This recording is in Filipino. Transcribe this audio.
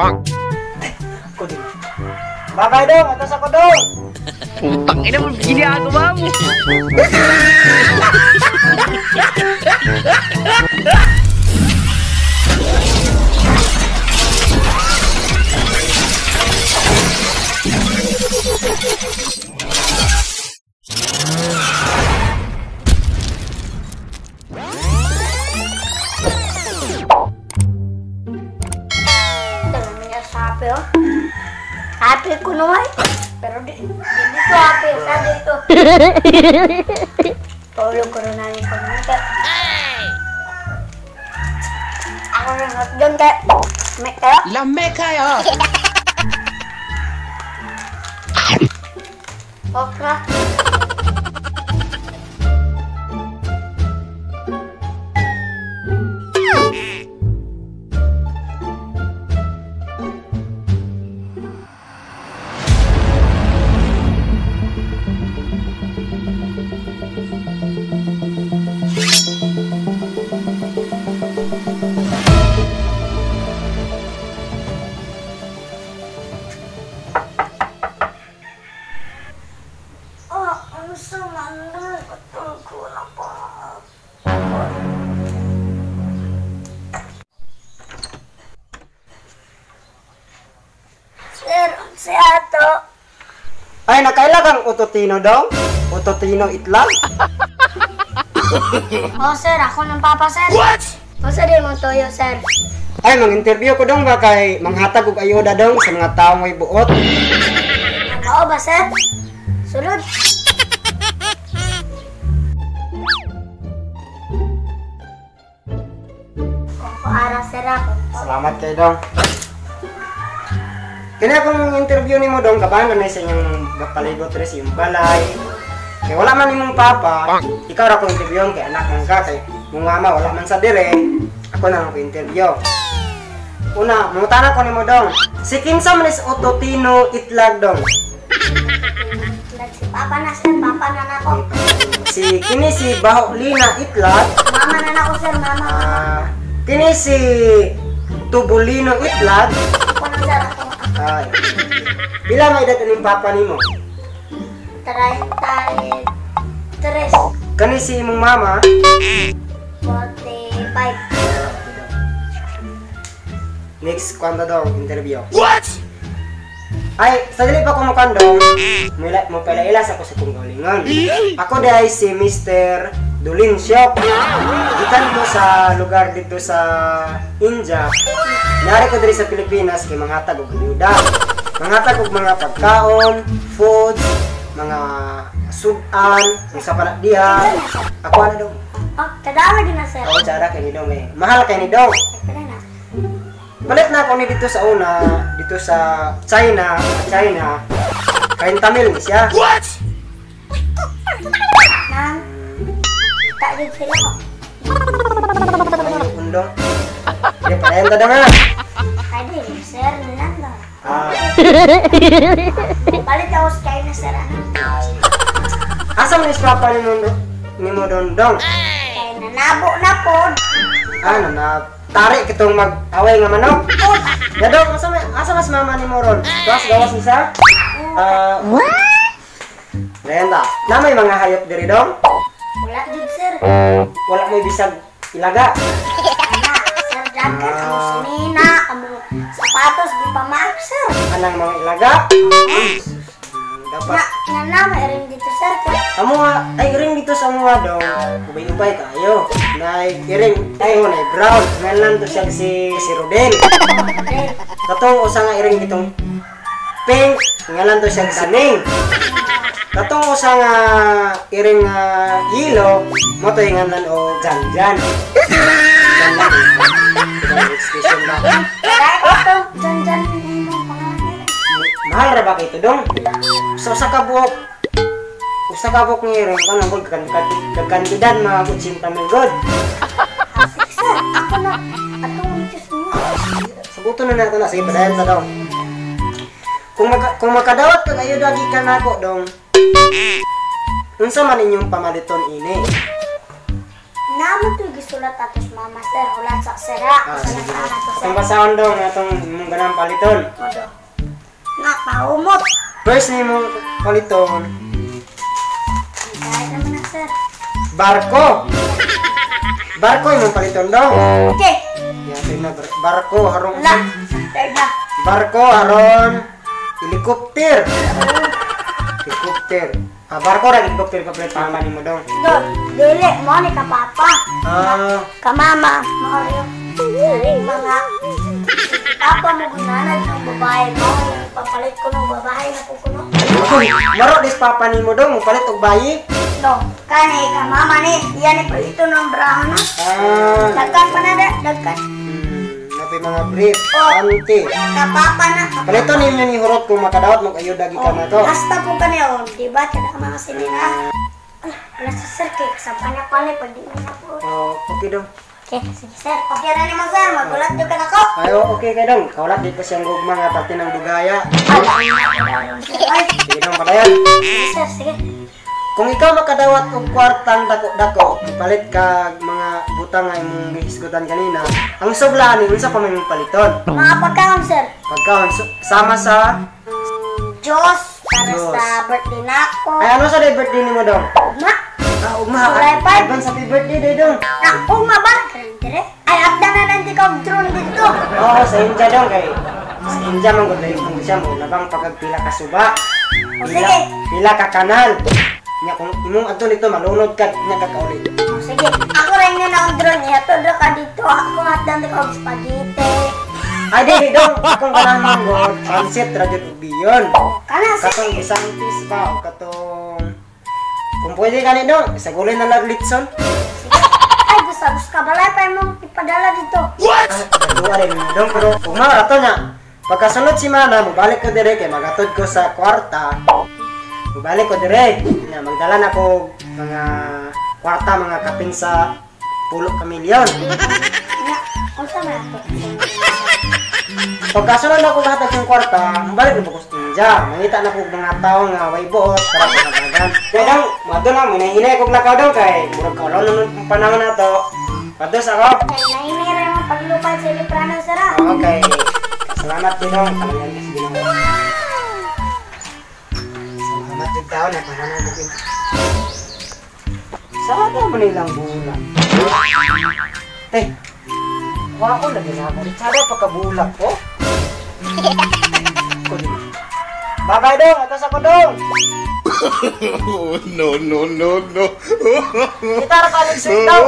Ako din. Babay dong, atas ako dong. Putang ina mo, ginagawa mo. Happy ko naman. Pero di dito happy. Sabi ito. Tulog ko rin namin ko naman. Ako rin at dyan kayo. Mek kayo? Lame kayo. Okra. Si Ato. Ay, nakailagang utotino dong? Utotino itlang? Oh, sir. Ako ng papa, sir. What? O, sir, yung mga toyo, sir. Ay, mang-interview ko dong ba kay manghatag og ayuda dong sa mga taong may buot? Oo ba, sir? Sulod. Kung ara, sir, ako. Salamat kayo dong. Kaya akong interview ni mo dong, kabahan na sa inyong paligot rin sa iyong balay. Kaya wala man imong papa, ikaw ra ko interview kay anak ng ka, kay mong mama wala man sa dire, ako na lang ko interview. Una, mungutana ko ni mo dong, si kinsa man is utotino itlag dong? Si papa na, sir. Papa na na ako. Si kini si Baholina itlag, Mama na na ako, sir. Mama. kini si Tubulino itlag. Ako na, sir. Ako. Ay. Pila may edad ning papa nimo? 33. Kani si imong mama? 45. Next kwanta daw interview. What? Ay, sa dili pa ko makandong, mo palailas ako sa kong galingon. Ako dai si Mr. Dulinsyok. Gikan ko sa lugar dito sa India. Nari ko diri sa Pilipinas kay manghatag og ayuda. Manghatag og mga pagkaon, food, mga sudan, sa pala diha. Ako ano daw? Oh, kadama din na, sir. Ako tsara kay ni dong eh. Mahal kay ni dong. Kada na. Balik na ako ni dito sa una, dito sa China. Kain Tamil ni siya. What? Nang, kita din sila ko. Undong. Dia parenta dah nga. Ay, di, sir, nilang lang. Ah, Balik ako sa kayo na, sir. asa man is papa ni mo dong. Kaya nanabo na po. Ano na tarik kitong mag-away nga manok. Ya dong, asa mas mama ni mo ron? Gawas ni sa? Renta. Na may mga hayop diri dong? Wala din, sir. Wala mo bisag ilaga. Ana, sir, dagan. Amo sinina, amo sapatos, di pa mark, sir. Anang mga ilaga? Dapat Nama, rin dito, sir. amo nga ay ring dito sa mga dong. Ubay-ubay kayo. Nay iring ay mo nay brown. Ngalan to siya si Rodel. Katong usa nga iring ditong pink. Ngalan to siya si Ning. Katong usa nga iring yellow, mo to yung ngalan o Janjan. Janjan. Expression ba? Kaya ito, dyan, yung pangalan. Mahal ra ba kay ito dong? So sa kabuk ng iring ko nang kagkandidan mga kutsinta mil god. Asik, sir. Ako na, atong Diyos mo. Sabuto na nato na, sige padayon sa daw. Kung makadawat ka kayo dagi ka na ako dong, unsa man inyong pamaliton ini? Naman to, sulat atas mga master. Ulat sa sera. Sige. Usalan ato Atong sera. basahon dong atong imong ganang paliton. Odo. Nak, mahumot. First ni imong paliton, Kahit naman na, sir. barko. Barko imong paliton dong. Okay. Yatin na barko harong Wala. Third na. barko haron helikopter. Helikopter. Barko ra helikopter pa pala tama nimo dong. Doon. Dili. Mo ni ka papa. Ka mama. Mario. Saring mga. Papa mo gunanan ng babae mo. Papalit ko ng babae na kukuno. Maro dis papa nimo dong mupalit og bayi. No. Kani ka mama ni. Iyan ni palito ng braho na. Dagkan pa na da. Dagkan. Napi mga brief, Oh. ante. Ka papa na. Palito ninyo ni hurot kung makadawat mo kayo dagi ka na to. Hasta po ka niyo. Diba? Kada mga sinina. Wala si sir. Kaya kasama niya pala. Pag di mo na po. Okay dong. Okay, sige sir. Okay na ni mo sir. Magulat yung ka na ko. Ayo, okay kay dong. Kaulat di ko siyang gugma nga pati ng dugaya. Ay, Sige dong padayan. sige sir. Sige. Kung ikaw makadawat og kwartang dako-dako, ipalit ka mga butang nga imong gihisgutan kanina. Ang sublaan ni unsa pa may mong paliton? Mga pagkaon sir. Pagkaon sama sa Diyos. Para Diyos. sa birthday na ako. ay ano sa day birthday nimo dong? Ma. Ugma. July 5. Advance happy birthday day dong. Na, ma ba? Dire? Ay, abda na nanti ka drone dito. Oo, sa India dong kay sa India man gud kung siya mo labang pagpila ka suba. O, sige. Pila ka kanal. Nya kung imong adto nito malunod ka nya kakaulit. O, sige. Ako rin na ang drone niya. Todo ka dito. Ako abda na ka spaghetti. Ay di dong akong kanang manggod, pancit ra jud biyon. Kana sir. Katong isang piece ba o katong kung pwede ka ni dong, isagulin na lang litson. Ay, gusto ka balay pa mo ipadala dito. Dua rin mo dong, pero kung marato niya, pagkasunod si Mana, mabalik ko dire kay magatod ko sa kwarta. Mabalik ko dire, na magdala na ko mga kwarta, mga kaping sa 10 ka milyon. Nga, unsa man ato? Pagkasunod na ko lahat ng kwarta, mabalik na ko sa India. Mangita na ko mga tao nga way buot para sa kabagan. Kaya dong, mato na, minahinay ko lakaw dong kay murag kaulaw na ng panahon na to. Pados ako. Ay, nainira yung paglupad sa Liprano, sir. Okay. Salamat din dong. Talagang kasi ginawa. Salamat din tao na panahon ko. Saan ka mo nilang bulan? Teh, wala ko lagi na ako. Richard, pagkabulak ko. Bye-bye dong, atas ako dong. No. Kita ka next week dong.